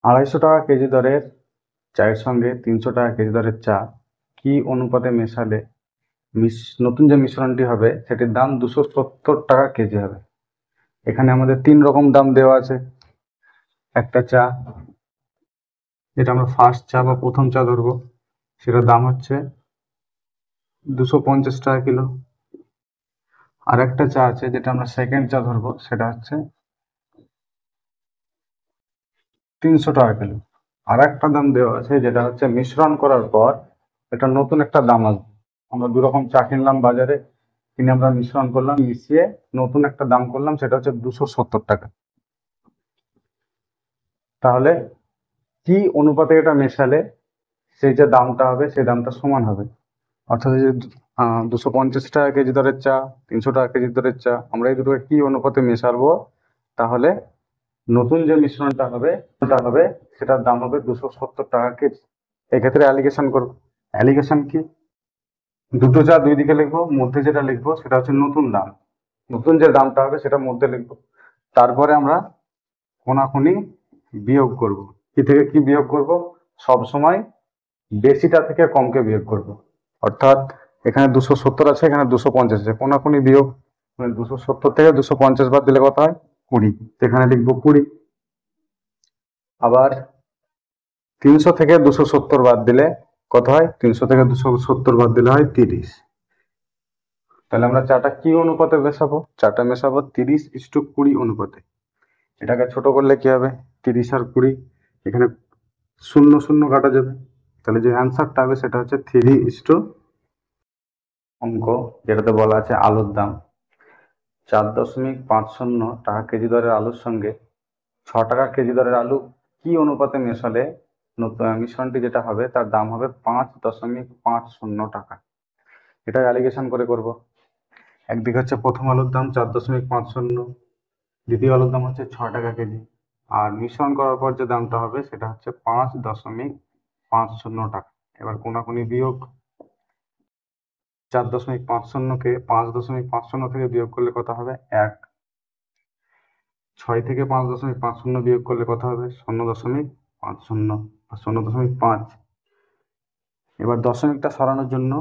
250 টাকা কেজি দরের চায়ের সঙ্গে 300 টাকা কেজি দরের চা কি অনুপাতে মেশালে নতুন যে মিশ্রণটি হবে সেটির দাম 270 টাকা কেজি হবে। এখানে আমাদের 3 রকম দাম দেওয়া আছে। একটা চা, যেটা আমরা ফার্স্ট চা বা প্রথম চা ধরবো, সেটার দাম হচ্ছে 250 টাকা কিলো। আর একটা চা আছে যেটা আমরা সেকেন্ড চা ধরবো, সেটা হচ্ছে 300 টাকা কিলো। আর একটা দাম দেওয়া আছে যেটা হচ্ছে মিশ্রণ করার পর এটা নতুন একটা দাম আসবে। আমরা দু রকম চা কিনলাম বাজারে, কিনে আমরা মিশ্রণ করলাম, মিশিয়ে নতুন একটা দাম করলাম, সেটা হচ্ছে 270 টাকা। তাহলে কি অনুপাতে এটা মেশালে সেই যে দামটা হবে সেই দামটা সমান হবে? অর্থাৎ এই যে 250 টাকা কেজি দরের চা, 300 টাকা কেজি দরের চা, আমরা এই দুটোকে কি অনুপাতে মেশাবো, তাহলে নতুন যে মিশ্রণটা হবে সেটার দাম হবে 270 টাকা কেজি। এক্ষেত্রে অ্যালিগেশন করবো। অ্যালিগেশন কি? দুটো চা দুই দিকে লিখবো, মধ্যে যেটা লিখবো সেটা হচ্ছে নতুন দাম। নতুন যে দামটা হবে সেটা মধ্যে লিখবো। তারপরে আমরা কোনাকুনি বিয়োগ করব। কি থেকে কি বিয়োগ করব? সব সময় বেশিটা থেকে কমকে বিয়োগ করব। অর্থাৎ এখানে 270 আছে, এখানে 250 আছে, কোনাকুনি বিয়োগ, 270 থেকে 250 বাদ দিলে কত হয়? 20। এখানে লিখবো 20। আবার 300 থেকে 270 বাদ দিলে কত হয়? 300 থেকে 270 বাদ দিলে হয় 30। তাহলে আমরা চাটা কি অনুপাতে মেশাবো? চাটা মেশাবো 30:20 অনুপাতে। এটাকে ছোট করলে কি হবে? 30 আর 20, এখানে শূন্য শূন্য কাটা যাবে। তাহলে যে অ্যান্সারটা হবে সেটা হচ্ছে 3:, অঙ্ক যেটাতে বলা আছে আলুর দাম 4.50 টাকা কেজি দরের আলুর সঙ্গে 6 টাকা কেজি দরের আলু কি অনুপাতে মেশালে নতুন মিশ্রণটি যেটা হবে তার দাম হবে 5.50 টাকা। এটা অ্যালিগেশন করে করব। একদিকে হচ্ছে প্রথম আলুর দাম 4.50, দ্বিতীয় আলুর দাম হচ্ছে 6 টাকা কেজি, আর মিশ্রণ করার পর যে দামটা হবে সেটা হচ্ছে 5.50 টাকা। এবার কোনাকুনি বিয়োগ, 4.50কে 5.50 থেকে বিয়োগ করলে কত হবে? 1। 6 থেকে 5.50 বিয়োগ করলে কত হবে? 0.50 আর 0.5। এবার দশমিকটা সরানোর জন্য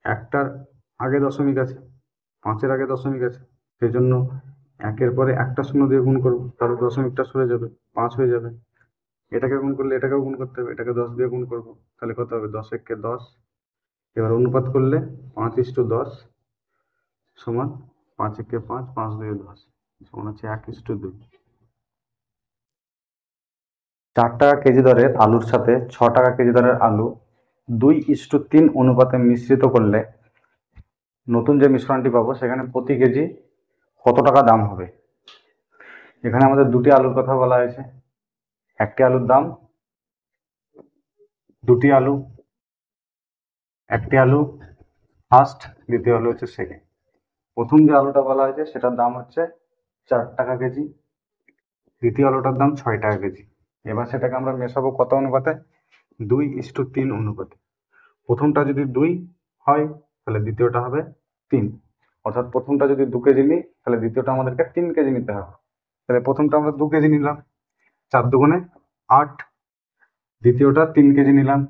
একটার আগে দশমিক আছে, 5-এর আগে দশমিক আছে, সেই জন্য 1-এর পরে একটা শূন্য দিয়ে গুণ করবো, তাহলে দশমিকটা সরে যাবে, 5 হয়ে যাবে। এটাকে গুণ করলে এটাকেও গুণ করতে হবে, এটাকে 10 দিয়ে গুণ করবো, তাহলে কত হবে? 10 × 10। এবার অনুপাত করলে 5:10 সমান 5 × 5, 5 × 2 = 10 সমান হচ্ছে 1:2। 4 টাকা কেজি দরের আলুর সাথে 6 টাকা কেজি দরের আলু 2:3 অনুপাতে মিশ্রিত করলে নতুন যে মিশ্রণটি পাবো সেখানে প্রতি কেজি কত টাকা দাম হবে? এখানে আমাদের দুটি আলুর কথা বলা হয়েছে। একটি আলুর দাম, দুটি আলু, একটি আলু ফার্স্ট, দ্বিতীয় আলু হচ্ছে সেকেন্ড। প্রথম যে আলুটা বলা হয়েছে সেটার দাম হচ্ছে 4 টাকা কেজি, দ্বিতীয় আলুটার দাম 6 টাকা কেজি। এবার সেটাকে আমরা মেশাবো কত অনুপাতে? 2:3 অনুপাতে। প্রথমটা যদি 2 হয় তাহলে দ্বিতীয়টা হবে 3। অর্থাৎ প্রথমটা যদি 2 কেজি নিই তাহলে দ্বিতীয়টা আমাদেরকে 3 কেজি নিতে হবে। তাহলে প্রথমটা আমরা 2 কেজি নিলাম, 4 দুগুণে 8, দ্বিতীয়টা 3 কেজি নিলাম,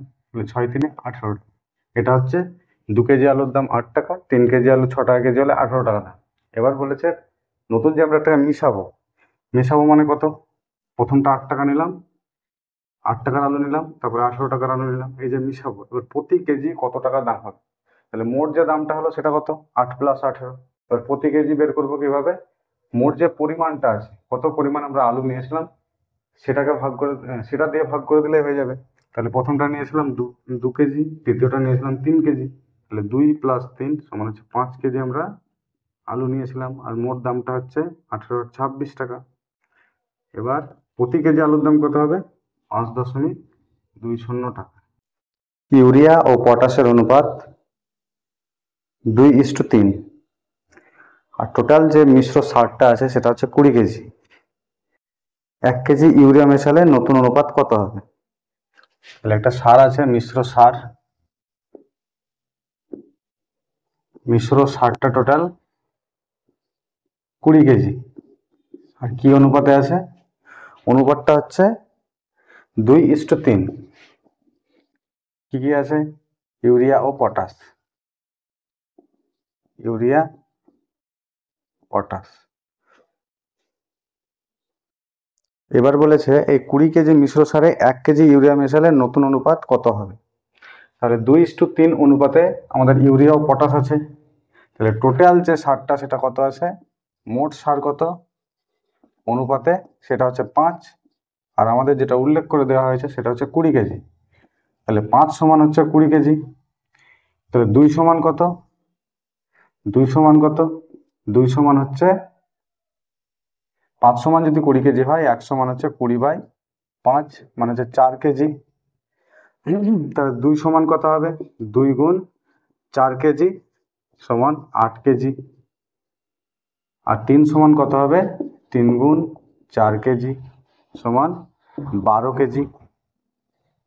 6 × 3 = 18। এটা হচ্ছে 2 কেজি আলুর দাম 8 টাকা, 3 কেজি আলু 6 টাকা কেজি হলে 18 টাকা দাম। এবার বলেছে নতুন যে আমরা একটা মেশাবো মানে কত? প্রথমটা 8 টাকা নিলাম, 8 টাকার আলু নিলাম, তারপরে 18 টাকার আলু নিলাম, এই যে মিশাবো। এবার প্রতি কেজি কত টাকা দাম হবে? তাহলে মোট যে দামটা হলো সেটা কত? 8 + 18। এবার প্রতি কেজি বের করবো কিভাবে? মোট যে পরিমাণটা আছে, কত পরিমাণ আমরা আলু নিয়েছিলাম সেটাকে সেটা দিয়ে ভাগ করে দিলে হয়ে যাবে। তাহলে প্রথমটা নিয়েছিলাম 2 কেজি, দ্বিতীয়টা নিয়েছিলাম 3 কেজি, তাহলে 2 + 3 সমান হচ্ছে 5 কেজি আমরা আলু নিয়েছিলাম, আর মোট দামটা হচ্ছে 1826 টাকা। এবার প্রতি কেজি আলুর দাম কত হবে? 5.20 টাকা। ইউরিয়া ও পটাশের অনুপাত 2:3, আর টোটাল যে মিশ্র সারটা আছে সেটা হচ্ছে 20 কেজি। 1 কেজি ইউরিয়া মেশালে নতুন অনুপাত কত হবে? তাহলে একটা সার আছে, মিশ্র সারটা টোটাল 20 কেজি, আর কি অনুপাতে আছে? অনুপাতটা হচ্ছে 2:3। কি কি আছে? ইউরিয়া ও পটাশ, ইউরিয়া পটাশ। এবার বলেছে এই 20 কেজি মিশ্র সারে 1 কেজি ইউরিয়া মেশালে নতুন অনুপাত কত হবে? তাহলে 2:3 অনুপাতে আমাদের ইউরিয়া ও পটাশ আছে। তাহলে টোটাল যে সারটা সেটা কত আছে? মোট সার কত অনুপাতে? সেটা হচ্ছে 5। আর আমাদের যেটা উল্লেখ করে দেওয়া হয়েছে সেটা হচ্ছে 20 কেজি। তাহলে 5 সমান হচ্ছে 20 কেজি। তাহলে 2 সমান কত? 2 সমান কত? 2 সমান হচ্ছে 5 সমান যদি 20 কেজি হয়, 1 সমান হচ্ছে 20/5 মানে হচ্ছে 4 কেজি। তাহলে 2 সমান কত হবে? 2 গুণ 4 কেজি সমান 8 কেজি। আর 3 সমান কত হবে? 3 গুণ 4 কেজি সমান 12 কেজি।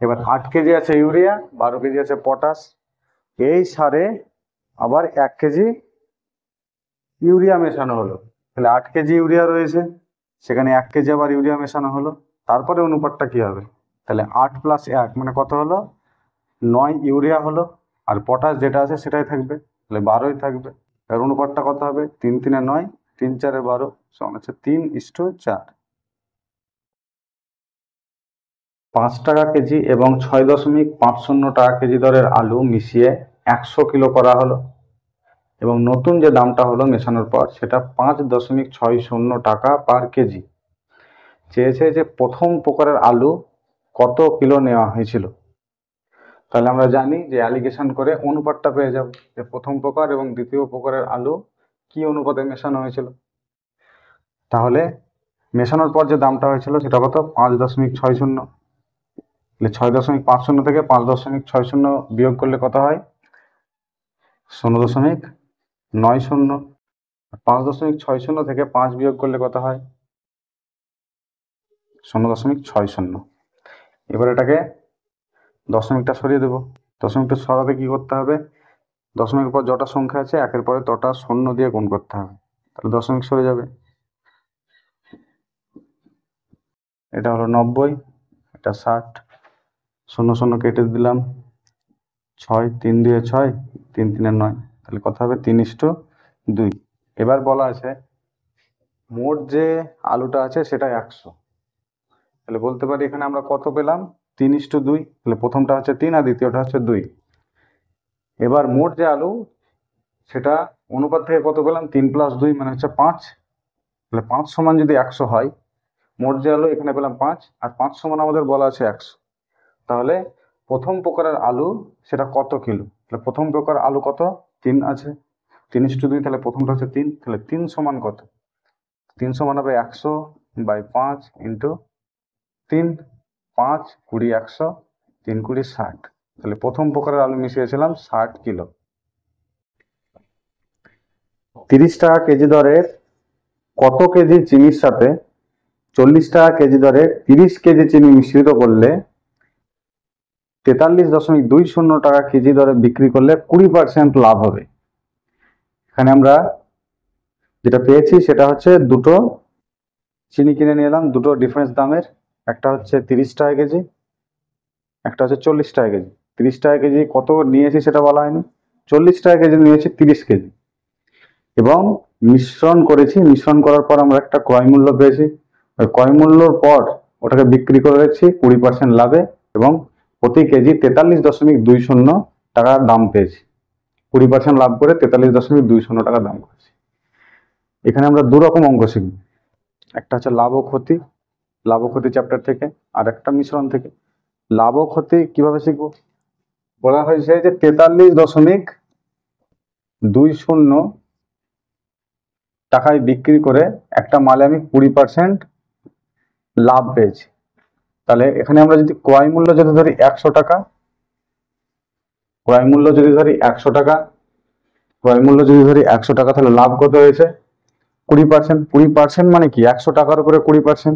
এবার 8 কেজি আছে ইউরিয়া, 12 কেজি আছে পটাশ। এই সারে আবার 1 কেজি ইউরিয়া মেশানো হলো। তাহলে 8 কেজি ইউরিয়া রয়েছে, সেখানে 1 কেজি আবার ইউরিয়া মেশানো হলো। তারপরে অনুপাতটা কি হবে? তাহলে 8 + 1 মানে কত হলো? 9 ইউরিয়া হলো। আর পটাশ যেটা আছে সেটাই থাকবে, তাহলে 12ই থাকবে। এর অনুপাতটা কত হবে? 3 3 এ 9, 3 4 এ 12 সমান হচ্ছে 3:4। 5 টাকা কেজি এবং 6.50 টাকা কেজি দরের আলু মিশিয়ে 100 কিলো করা হলো এবং নতুন যে দামটা হলো মেশানোর পর সেটা 5.60 টাকা পার কেজি। চেয়েছে যে প্রথম প্রকারের আলু কত কিলো নেওয়া হয়েছিল। তাহলে আমরা জানি যে অ্যালিগেশন করে অনুপাতটা পেয়ে যাব যে প্রথম প্রকার এবং দ্বিতীয় প্রকারের আলু কি অনুপাতে মেশানো হয়েছিল। তাহলে মেশানোর পর যে দামটা হয়েছিল সেটা কত? 5.60। 6.50 থেকে 5.60 বিয়োগ করলে কত হয়? 0.90। 5.60 থেকে 5 বিয়োগ করলে কত হয়? 0.60। এবার এটাকে দশমিকটা সরিয়ে দেবো। দশমিকটা সরাতে কি করতে হবে? দশমিকের পর যটা সংখ্যা আছে একের পরে তটা শূন্য দিয়ে গুণ করতে হবে, তাহলে দশমিক সরে যাবে। এটা হলো 90, এটা 60, 0 0 কেটে দিলাম, 6 3 2 6, 3 3 9, তাহলে কত হবে? 3:2। এবার বলা আছে মোট যে আলুটা আছে সেটা 100। তাহলে বলতে পারি এখানে আমরা কত পেলাম? 3:2। তাহলে প্রথমটা হচ্ছে 3 আর দ্বিতীয়টা হচ্ছে 2। এবার মোট যে আলু সেটা অনুপাত থেকে কত পেলাম? 3 + 2 মানে হচ্ছে 5। তাহলে 5 সমান যদি 100 হয়, মোট যে আলু এখানে পেলাম 5 আর 5 সমান আমাদের বলা আছে 100। তাহলে প্রথম প্রকারের আলু সেটা কত কিলো? তাহলে প্রথম প্রকার আলু কত? 3 আছে, 3:2। তাহলে প্রথমটা হচ্ছে 3, তাহলে 3 সমান কত? 3 সমান হবে 100/5 ইন্টু 3। 5 20 100, 3 20 60। তাহলে প্রথম প্রকারের আলু মিশিয়েছিলাম 60 কিলো। 30 টাকা কেজি দরের কত কেজি চিনির সাথে 40 টাকা কেজি দরে 30 কেজি চিনি মিশ্রিত করলে 43.20 টাকা কেজি দরে বিক্রি করলে 20% লাভ হবে? এখানে আমরা যেটা পেয়েছি সেটা হচ্ছে দুটো চিনি কিনে নিয়ে এলাম, দুটো ডিফারেন্স দামের। একটা হচ্ছে 30 টাকা কেজি, একটা হচ্ছে 40 টাকা কেজি। 30 টাকা কেজি কত নিয়েছি সেটা বলা হয়নি, 40 টাকা কেজি নিয়েছি 30 কেজি এবং মিশ্রণ করেছি। মিশ্রণ করার পর আমরা একটা ক্রয় মূল্য পেয়েছি। ওই ক্রয় মূল্যর পর ওটাকে বিক্রি করেছি 20% লাভে এবং প্রতি কেজি 43.20 টাকা দাম পেয়েছি। 20% লাভ করে 43.20 টাকা দাম করেছি। এখানে আমরা দু রকম অঙ্ক শিখব, একটা হচ্ছে লাভ ও ক্ষতি, লাভ ও ক্ষতি চ্যাপ্টার থেকে, আর একটা মিশ্রণ থেকে। লাভ ও ক্ষতি কিভাবে শিখবো? বলা হয়েছে যে 43.20 টাকায় বিক্রি করে একটা মালে আমি 20% লাভ পেয়েছি। তাহলে এখানে আমরা যদি ক্রয় মূল্য যদি ধরি 100 টাকা, ক্রয় মূল্য যদি ধরি 100 টাকা, ক্রয় মূল্য যদি ধরি 100 টাকা, তাহলে লাভ কত হয়েছে? 20%। 20% মানে কি? 100 টাকার উপরে 20%।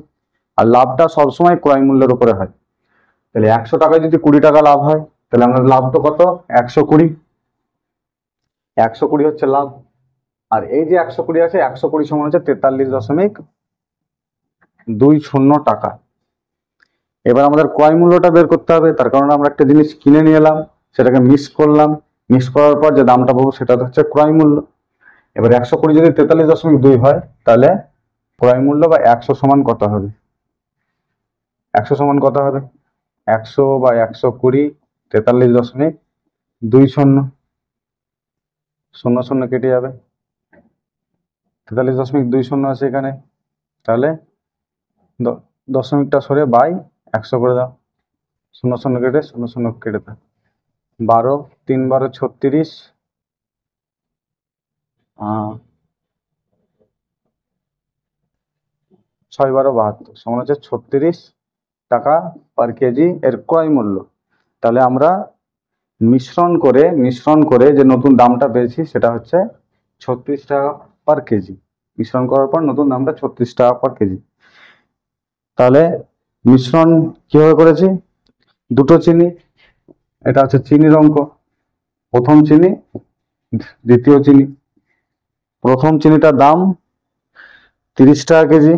আর লাভটা সবসময় ক্রয় মূল্যের উপরে হয়। তাহলে 100 টাকায় যদি 20 টাকা লাভ হয়, তাহলে আমরা লাভ তো কত? 120। 120 হচ্ছে লাভ। আর এই যে 120 আছে, 120 সমান হচ্ছে 43.20 টাকা। এবার আমাদের ক্রয় মূল্যটা বের করতে হবে, তার কারণে আমরা একটা জিনিস কিনে নিয়ে এলাম, সেটাকে মিক্স করলাম, মিক্স করার পর যে দামটা পাবো সেটা হচ্ছে ক্রয় মূল্য। এবার 120 যদি 43.2 হয়, তাহলে ক্রয় মূল্য বা 100 সমান কত হবে? 100 সমান কত হবে? 100 বা 120 43.2 শূন্য, শূন্য শূন্য কেটে যাবে, 43.2 আছে এখানে। তাহলে দশমিকটা সরে বাই 100 করে দাও, শূন্য শূন্য কেটে শূন্য শূন্য কেটে দাও, 12 3 12 36, 6 12 72 সমান হচ্ছে 36 টাকা পার কেজি এর ক্রয় মূল্য। তাহলে আমরা মিশ্রণ করে যে নতুন দামটা পেয়েছি সেটা হচ্ছে 36 টাকা পার কেজি। মিশ্রণ করার পর নতুন দামটা 36 টাকা পার কেজি। তাহলে মিশ্রণ কিভাবে করেছি? দুটো চিনি, এটা হচ্ছে চিনির অঙ্ক, প্রথম চিনি দ্বিতীয় চিনি। প্রথম চিনিটার দাম 30 টাকা কেজি,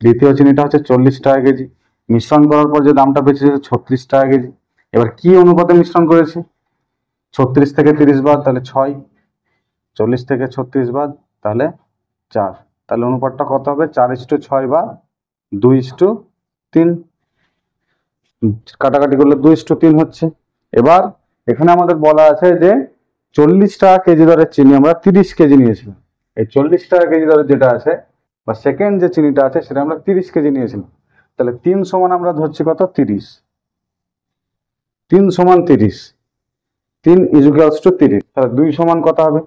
দ্বিতীয় চিনিটা হচ্ছে 40 টাকা কেজি। মিশ্রণ করার পর যে দামটা পেয়েছে 36 টাকা কেজি। এবার কি অনুপাতে মিশ্রণ করেছি? 36 থেকে 30 বাদ, তাহলে 6, 40 থেকে 36 বাদ, তাহলে 4। তাহলে অনুপাতটা কত হবে? 4:6 বা 2:3। কাটাকাটি করলে 2:3 হচ্ছে। এবার এখানে আমাদের বলা আছে যে 40 টাকা কেজি দরের চিনি আমরা 30 কেজি নিয়েছিলাম। এই 40 টাকা কেজি দরের যেটা আছে বা সেকেন্ড যে চিনিটা আছে সেটা আমরা 30 কেজি নিয়েছিলাম। তাহলে 3 সমান আমরা ধরছি কত? 30। 3 সমান 30, 3 ইকুয়ালস টু 30। তাহলে 2 সমান কত হবে?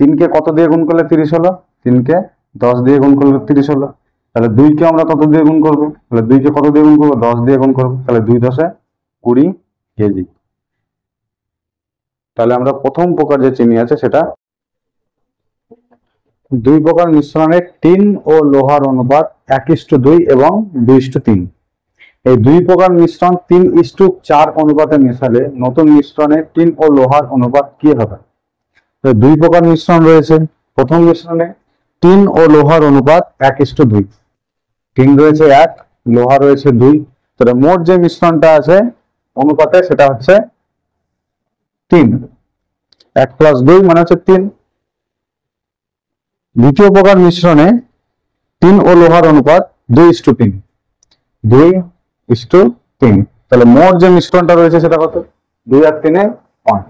3কে কত দিয়ে গুণ করলে 30 হলো? 3কে 10 দিয়ে গুণ করলে 30 হলো। তাহলে 2কে আমরা কত দিয়ে গুণ করবো? তাহলে 2কে কত দিয়ে গুণ করবো? 10 দিয়ে গুণ করবো। তাহলে 2 10 20 কেজি। তাহলে আমরা প্রথম প্রকার যে চিনি আছে সেটা, দুই প্রকার মিশ্রণে টিন ও লোহার অনুপাত 1:2 এবং 2:3। এই দুই প্রকার মিশ্রণ 3:4 অনুপাতে মেশালে নতুন মিশ্রণে টিন ও লোহার অনুপাত কি হবে? দুই প্রকার মিশ্রণ রয়েছে। প্রথম মিশ্রণে টিন ও লোহার অনুপাত 1:2, টিন রয়েছে 1, লোহা রয়েছে 2। তাহলে মোট যে মিশ্রণটা আছে অনুপাতে সেটা হচ্ছে 3, 1 + 2 মানে হচ্ছে 3। দ্বিতীয় প্রকার মিশ্রণে টিন ও লোহার অনুপাত 2:3, 2:3। তাহলে মোট যে মিশ্রণটা রয়েছে সেটা কত? 2 আর 3 5।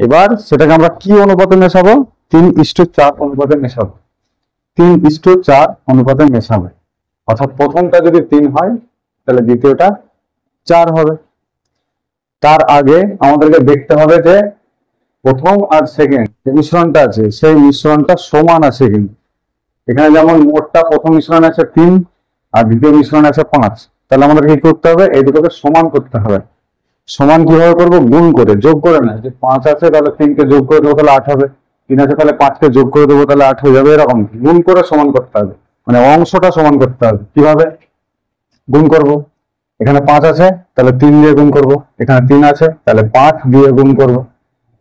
এবার সেটাকে আমরা কি অনুপাতে মেশাবো? 3:4 অনুপাতে মেশাবো। 3:4 অনুপাতে মেশাবে। অর্থাৎ প্রথমটা যদি 3 হয় তাহলে দ্বিতীয়টা 4 হবে। তার আগে আমাদেরকে দেখতে হবে যে প্রথম আর সেকেন্ড যে মিশ্রণটা আছে সেই মিশ্রণটা সমান আছে কিন্তু। এখানে যেমন মোটটা প্রথম মিশ্রণ আছে 3 আর দ্বিতীয় মিশ্রণ আছে 5। তাহলে আমাদের কি করতে হবে? এই দুটোকে সমান করতে হবে। সমান কিভাবে করবো? গুণ করে, যোগ করে না। যে 5 আছে তাহলে 3কে যোগ করে দেবো, তাহলে 8 হবে। 3 আছে তাহলে 5কে যোগ করে দেবো, তাহলে 8 হয়ে যাবে। এরকম গুণ করে সমান করতে হবে, মানে অংশটা সমান করতে হবে। কিভাবে গুণ করব? এখানে 5 আছে তাহলে 3 দিয়ে গুণ করব, এখানে 3 আছে তাহলে 5 দিয়ে গুণ করব।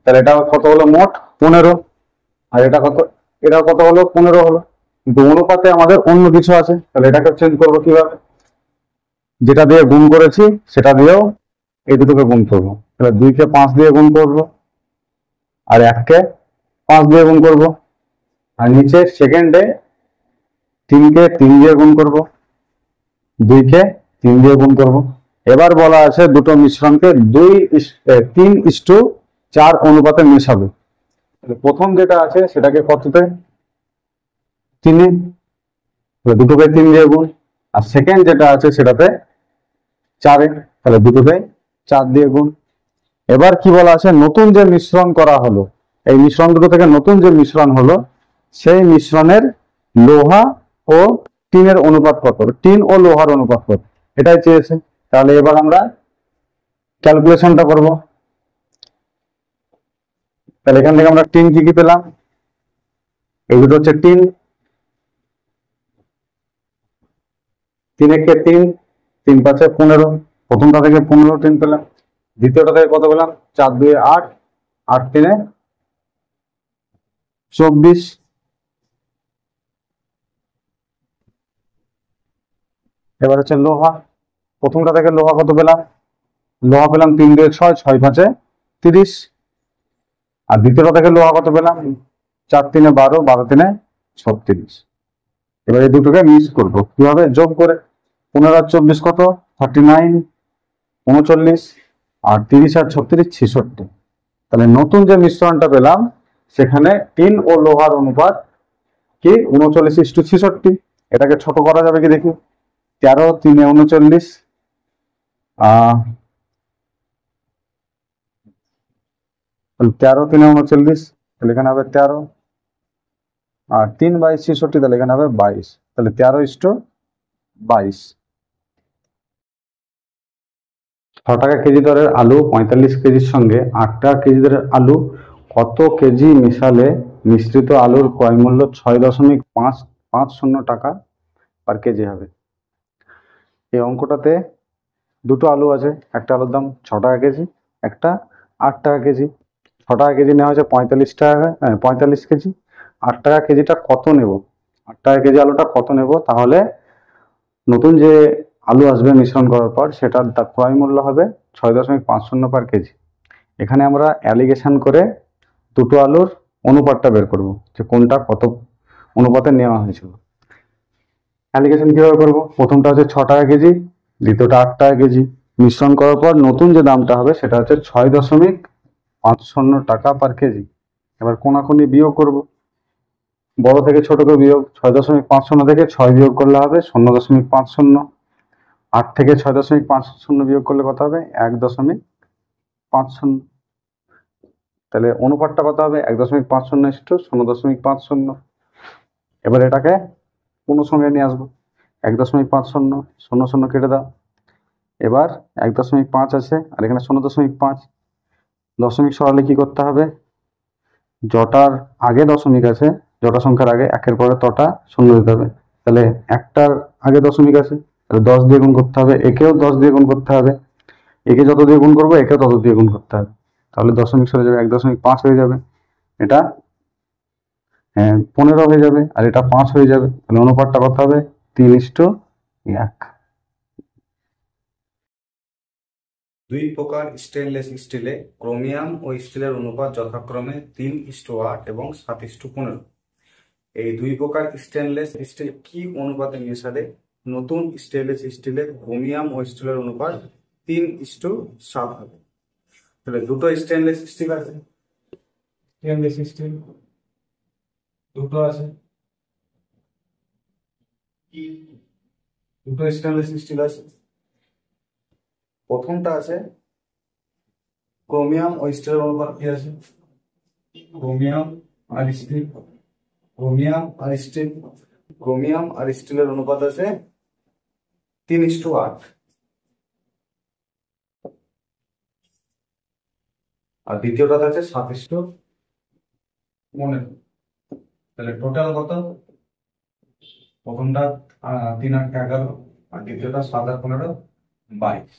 তাহলে এটা কত হলো? মোট 15। আর এটা কত? এটা কত হলো? 15 হলো। কিন্তু অনুপাতে আমাদের অন্য কিছু আছে, তাহলে এটাকে চেঞ্জ করবো কিভাবে? যেটা দিয়ে গুণ করেছি সেটা দিয়েও এই দুটোকে গুণ করবো। তাহলে 2কে 5 দিয়ে গুণ করবো আর 1কে 5 দিয়ে গুণ করবো। আর নিচে সেকেন্ডে 3কে 3 দিয়ে গুণ করবো, 2কে 3 দিয়ে গুণ করবো। এবার বলা আছে দুটো মিশ্রণকে 3:4 অনুপাতে মেশাবে। প্রথম যেটা আছে সেটাকে কততে? 3-এ, দুটোকে 3 দিয়ে গুণ। আর সেকেন্ড যেটা আছে সেটাতে 4-এ, তাহলে দুটোকে 4 দিয়ে গুণ। এবার কি বলা আছে? নতুন যে মিশ্রণ করা হলো, এই মিশ্রণ দুটো থেকে নতুন যে মিশ্রণ হলো সেই মিশ্রণের লোহা ও টিনের অনুপাত কত? টিন ও লোহার অনুপাত কত? এটাই চেয়েছে। তাহলে এবার আমরা ক্যালকুলেশনটা করব। তাহলে এখান থেকে আমরা টিন কি কি পেলাম? এই দুটো হচ্ছে টিন, 3 একে 3, 3 5 15। প্রথমটা থেকে 15 টিন পেলাম। দ্বিতীয়টা থেকে কত পেলাম? 4 2 8, 8 3 24। এবার হচ্ছে লোহা, প্রথমটা থেকে লোহা কত পেলাম? লোহা পেলাম 3 দিয়ে 6, 6 5 30। আর দ্বিতীয়টা থেকে লোহা কত পেলাম? 4 3 12, 12 3 36। এবার এই দুটোকে মিক্স করবো কিভাবে? যোগ করে। 15 আর 24 কত? 39, 39। আর 30 আর 36 66। তাহলে নতুন যে মিশ্রণটা পেলাম সেখানে টিন ও লোহার অনুপাত কি? 39:66। এটাকে ছোট করা যাবে কি দেখি? 13 3 39, 13 3 39, তাহলে এখানে হবে 13। আর 3/66, তাহলে এখানে হবে 22। তাহলে 13:22। 6 টাকা কেজি দরের আলু 45 কেজির সঙ্গে 8 টাকা কেজি দরের আলু কত কেজি মেশালে মিশ্রিত আলুর ক্রয় মূল্য 6.550 টাকা পার কেজি হবে? এই অঙ্কটাতে দুটো আলু আছে, একটা আলুর দাম 6 টাকা কেজি, একটা 8 টাকা কেজি। 6 টাকা কেজি নেওয়া হয়েছে 45 টাকা, 45 কেজি। 8 টাকা কেজিটা কত নেব? 8 টাকা কেজি আলুটা কত নেব? তাহলে নতুন যে আলু আসবে মিশ্রণ করার পর সেটার ক্রয় মূল্য হবে 6.50 পার কেজি। এখানে আমরা অ্যালিগেশন করে দুটো আলুর অনুপাতটা বের করব, যে কোনটা কত অনুপাতে নেওয়া হয়েছিল। অ্যালিগেশন কিভাবে করব? প্রথমটা হচ্ছে 6 টাকা কেজি, দ্বিতীয়টা 8 টাকা কেজি। মিশ্রণ করার পর নতুন যে দামটা হবে সেটা হচ্ছে 6.50 টাকা পার কেজি। এবার কোনাকুনি বিয়োগ করব, বড় থেকে ছোটকে বিয়োগ। 6.50 থেকে 6 বিয়োগ করলে হবে 0.50। 8 থেকে 6.50 বিয়োগ করলে কত হবে? 1.50। তাহলে অনুপাতটা কত হবে? 1.50:0.50। এবার এটাকে কোনো সঙ্গে নিয়ে আসবো। 1.50, 0 0 কেটে দাও। এবার 1.5 আছে আর এখানে 0.5। দশমিক সরালে কি করতে হবে? যটার আগে দশমিক আছে, যটা সংখ্যার আগে একের পরে তটা শূন্য দিতে হবে। তাহলে একটার আগে দশমিক আছে, তাহলে 10 দিয়ে গুণ করতে হবে। একেও 10 দিয়ে গুণ করতে হবে। একে যত দিয়ে গুণ করবো একেও তত দিয়ে গুণ করতে হবে। তাহলে দশমিক সরে যাবে, 1.5 হয়ে যাবে। এটা 15 হয়ে যাবে আর এটা 5 হয়ে যাবে। তাহলে অনুপাতটা কত হবে? 3:1। দুই প্রকার স্টেনলেস স্টিলে ক্রোমিয়াম ও স্টিলের অনুপাত যথাক্রমে 3:8 এবং 7:15। এই দুই প্রকার স্টেনলেস স্টিল কি অনুপাতে মেশালে নতুন স্টেনলেস স্টিলের ক্রোমিয়াম ও স্টিলের অনুপাত 3:7 হবে? তাহলে দুটো স্টেনলেস স্টিল আছে, স্টেনলেস স্টিল দুটো আছে, দুটো স্টেনলেস স্টিল আছে। প্রথমটা আছে ক্রোমিয়াম ও স্টিলের অনুপাত কি আছে? ক্রোমিয়াম আর স্টিল, ক্রোমিয়াম আর স্টিল, ক্রোমিয়াম আর স্টিলের অনুপাত আছে 3:8। আর দ্বিতীয়টা আছে 7:15। তাহলে টোটাল কত? প্রথমটা 3 আর 11 আর দ্বিতীয়টা 7 আর 15 22।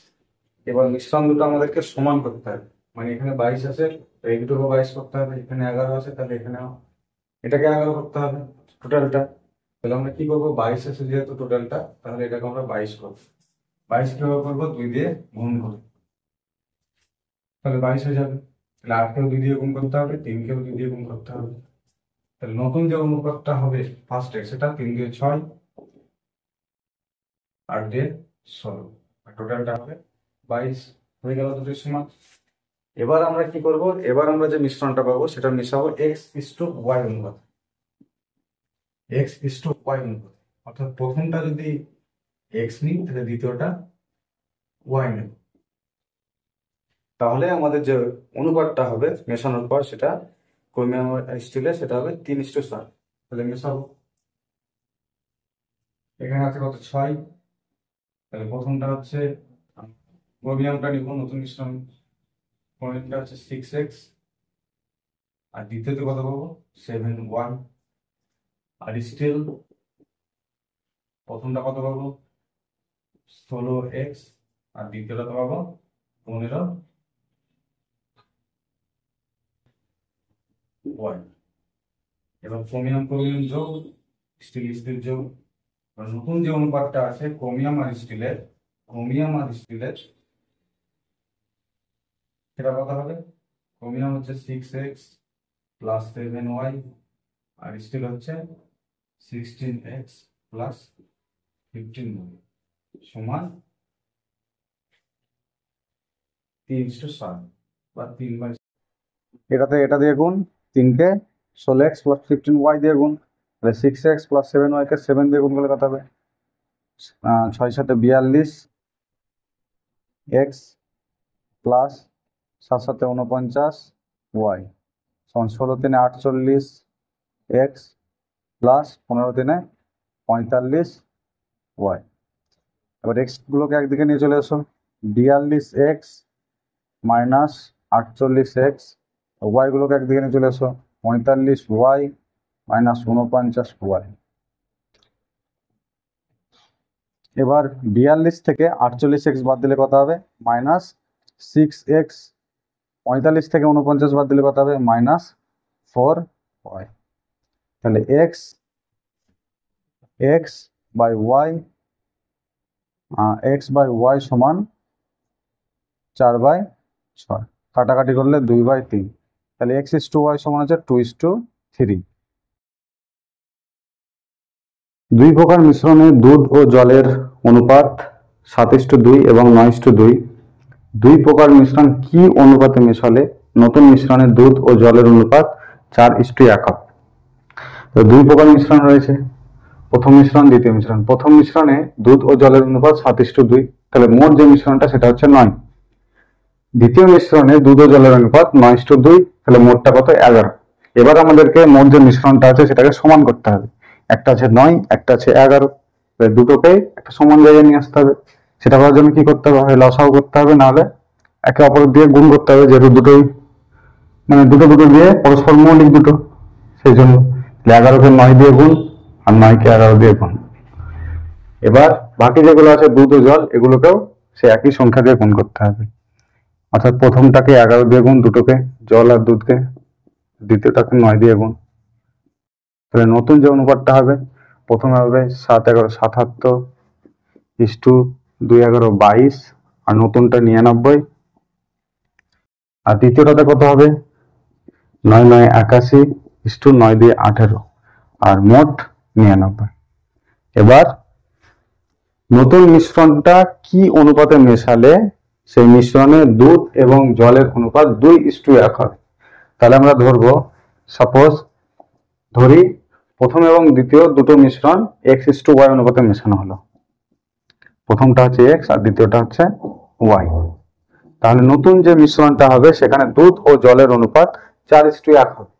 এবার মিশ্রণ দুটো আমাদেরকে সমান করতে হবে, মানে এখানে 22 আছে, এই দুটোকে 22 করতে হবে। এখানে 11 আছে, তাহলে এখানে এটাকে 11 করতে হবে টোটালটা। তাহলে আমরা কি করবো? 22 আছে যেহেতু টোটালটা, তাহলে এটাকে আমরা 22 করবো। 22 কিভাবে করবো? 2 দিয়ে গুণ করে, তাহলে 22 হয়ে যাবে। তাহলে 8 কেও 2 দিয়ে গুণ করতে হবে, 3 কেও 2 দিয়ে গুণ করতে হবে। তাহলে নতুন যে অনুপাতটা হবে ফার্স্টে সেটা 3 দিয়ে 6, 8 দিয়ে 16, আর টোটালটা হবে 22। হয়ে গেল দুটোর সমান। এবার আমরা কি করব? এবার আমরা যে মিশ্রণটা পাবো সেটা মেশাবো x:y অনুপাত। x:y অনুপাত, অর্থাৎ প্রথমটা যদি x নিই তাহলে দ্বিতীয়টা y নেব। তাহলে আমাদের যে অনুপাতটা হবে মেশানোর পর সেটা ক্রোমিয়াম স্টিলে সেটা হবে 3:7। তাহলে মেশাবো। এখানে আছে কত? 6। তাহলে প্রথমটা হচ্ছে ক্রোমিয়ামটা নিব, নতুন মিশ্রণ। ক্রোমিয়ামটা হচ্ছে 6x আর দ্বিতীয়তে কত পাবো? 7y। আর স্টিল প্রথমটা কত পাবো? 16x আর দ্বিতীয়টা তো পাবো 15y। এবার ক্রোমিয়াম ক্রোমিয়াম যোগ, স্টিল স্টিল যোগ। নতুন যে অনুপাতটা আছে ক্রোমিয়াম আর স্টিলের ক্রোমিয়াম আর স্টিলের সেটা কত হবে? ক্রোমিয়াম হচ্ছে 6x প্লাস 7y, আর স্টিল হচ্ছে 16x প্লাস 15y সমান 3:7 বা 3/। এটাতে এটা দিয়ে গুণ, 3কে 16x প্লাস 15y দিয়ে গুণ, তাহলে 6x প্লাস 7y কে 7 দিয়ে গুণ করলে কত হবে? 6 7 42 x প্লাস 7 7 49 y সমান 16 3 48 x প্লাস 15 3 45 y। এবার এক্স গুলোকে একদিকে নিয়ে চলে এসো, 42x মাইনাস 48x, ওয়াই গুলোকে একদিকে নিয়ে চলে এসো, 45y মাইনাস 49y। এবার 42 থেকে 48x বাদ দিলে কত হবে? Minus 6x। 45 থেকে 49 বাদ দিলে কত হবে? Minus 4y। তাহলে x বাই y সমান 4/6। কাটাকাটি করলে 2/3। তাহলে x:y সমান হচ্ছে 2:3। দুই প্রকার মিশ্রণে দুধ ও জলের অনুপাত 7:2 এবং 9:2। দুই প্রকার মিশ্রণ কি অনুপাতে মেশালে নতুন মিশ্রণে দুধ ও জলের অনুপাত 4:1 হবে? তো দুই প্রকার মিশ্রণ রয়েছে, প্রথম মিশ্রণ দ্বিতীয় মিশ্রণ। প্রথম মিশ্রণে দুধ ও জলের অনুপাত 7:2, তাহলে মোট যে মিশ্রণটা সেটা হচ্ছে 9। দ্বিতীয় মিশ্রণে দুধ ও জলের অনুপাত 9:2, তাহলে মোটটা কত? 11। এবার আমাদেরকে মোট যে মিশ্রণটা আছে সেটাকে সমান করতে হবে। একটা আছে 9, একটা আছে 11, দুটোকে একটা সমান জায়গায় নিয়ে আসতে হবে। সেটা করার জন্য কি করতে হবে? হয় লসাগু করতে হবে, নাহলে একে অপরের দিয়ে গুণ করতে হবে, যেহেতু দুটোই মানে দুটো দুটো দিয়ে পরস্পর মৌলিক দুটো, সেই জন্য 11কে 9 দিয়ে গুণ আর 9কে 11 দিয়ে গুণ। এবার বাকি যেগুলো আছে দুধ ও জল, এগুলোকেও সে একই সংখ্যা দিয়ে গুণ করতে হবে। অর্থাৎ প্রথমটাকে 11 দিয়ে গুণ দুটোকে, জল আর দুধকে, দ্বিতীয়টাকে 9 দিয়ে গুণ। তাহলে নতুন যে অনুপাতটা হবে, প্রথমে হবে 7 11 77 ইস্টু 2 11 22, আর নতুনটা 99। আর দ্বিতীয়টাতে কত হবে? 9 9 81 ইস্টু 9 দিয়ে 18, আর মোট 99। এবার নতুন মিশ্রণটা কি অনুপাতে মেশালে সেই মিশ্রণে দুধ এবং জলের অনুপাত 2:1 হবে? তাহলে আমরা ধরবো, সাপোজ ধরি প্রথম এবং দ্বিতীয় দুটো মিশ্রণ x:y অনুপাতে মেশানো হলো। প্রথমটা হচ্ছে x আর দ্বিতীয়টা হচ্ছে y। তাহলে নতুন যে মিশ্রণটা হবে সেখানে দুধ ও জলের অনুপাত 4:1 হবে।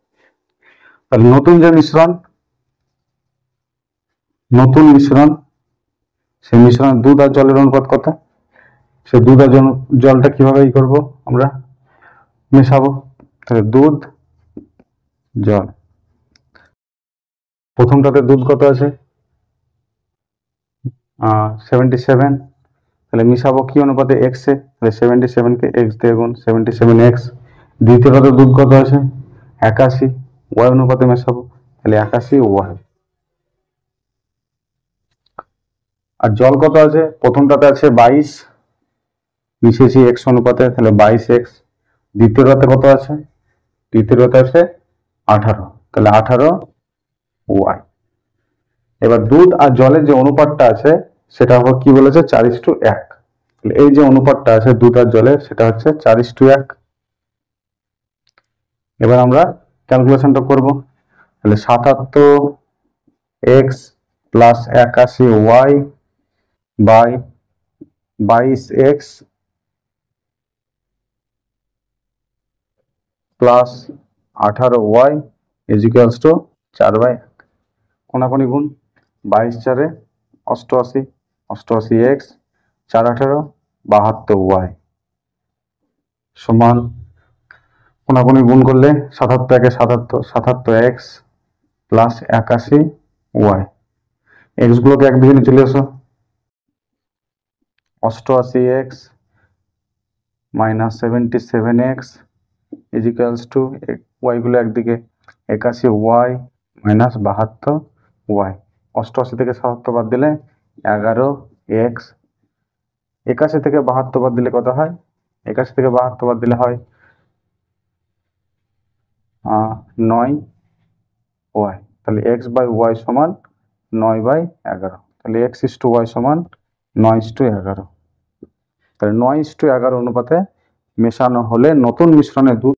তাহলে নতুন যে মিশ্রণ সেই মিশ্রণে দুধ আর জলের অনুপাত কত? সে দুধ আর জলটা কিভাবে করবো আমরা? মেশাবো। তাহলে দুধ জল, প্রথমটাতে দুধ কত আছে? 77, তাহলে মিশাবো কি অনুপাতে? x এ, তাহলে 77 কে x দিয়ে গুণ, 77x। দ্বিতীয়টাতে দুধ কত আছে? 81, y অনুপাতে মেশাবো, তাহলে 81y। আর জল কত আছে? প্রথমটাতে আছে 22, মিশিয়েছি x অনুপাতে, তাহলে 22x। দ্বিতীয়টাতে কত আছে? দ্বিতীয়টাতে আছে 18, তাহলে 18y। এবার দুধ আর জলের যে অনুপাতটা আছে সেটা আবার কি বলেছে? 4:1। এই যে অনুপাতটা আছে দুধ আর জলের, সেটা হচ্ছে 4:1। এবার আমরা ক্যালকুলেশনটা করব। তাহলে 77x plus 81y by 22x plus 18y is equals to 4/1। কোনাকুনি গুণ, 22 4 88, 88x 4 18 72y সমান, কোনাকুনি গুণ করলে 77 একে 77, 77x প্লাস 81y। এক্স গুলোকে একদিকে নিয়ে চলে এসো, 88x minus 77x is equals to, y গুলো একদিকে, 81y মাইনাস 72y। 88 থেকে 77 বাদ দিলে 11x 81 থেকে 72 বাদ দিলে কত হয়? 81 থেকে 72 বাদ দিলে হয় 9y। তাহলে x/y সমান 9/11। তাহলে x/y সমান 9:11। তাহলে 9:11 অনুপাতে মেশানো হলে নতুন মিশ্রণে দুধ